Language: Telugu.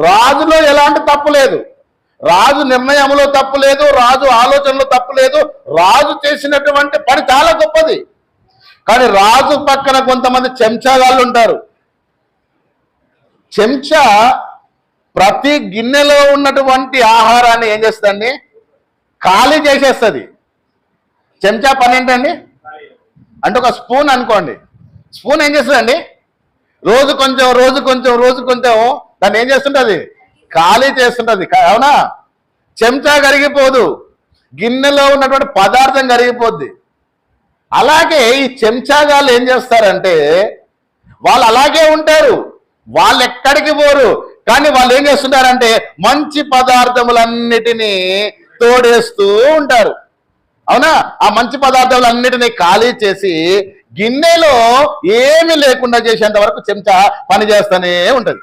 రాజులో ఎలాంటి తప్పు లేదు, రాజు నిర్ణయంలో తప్పు లేదు, రాజు ఆలోచనలో తప్పు లేదు, రాజు చేసినటువంటి పని చాలా గొప్పది. కానీ రాజు పక్కన కొంతమంది చెంచాగాళ్ళు ఉంటారు. చెంచా ప్రతి గిన్నెలో ఉన్నటువంటి ఆహారాన్ని ఏం చేస్తుందండి, ఖాళీ చేసేస్తుంది. చెంచా పని ఏంటండి అంటే ఒక స్పూన్ అనుకోండి, స్పూన్ ఏం చేస్తుందండి, రోజు కొంచెం రోజు కొంచెం రోజు కొంచెం దాన్ని ఏం చేస్తుంటుంది, ఖాళీ చేస్తుంటుంది. అవునా? చెంచా కరిగిపోదు, గిన్నెలో ఉన్నటువంటి పదార్థం కరిగిపోద్ది. అలాగే ఈ చెంచాగాళ్ళు ఏం చేస్తారంటే వాళ్ళు అలాగే ఉంటారు, వాళ్ళు ఎక్కడికి పోరు. కానీ వాళ్ళు ఏం చేస్తుంటారంటే మంచి పదార్థములన్నిటినీ తోడేస్తూ ఉంటారు. అవునా? ఆ మంచి పదార్థాలన్నిటినీ ఖాళీ చేసి గిన్నెలో ఏమి లేకుండా చేసేంత వరకు చెంచా పని చేస్తూనే ఉంటుంది.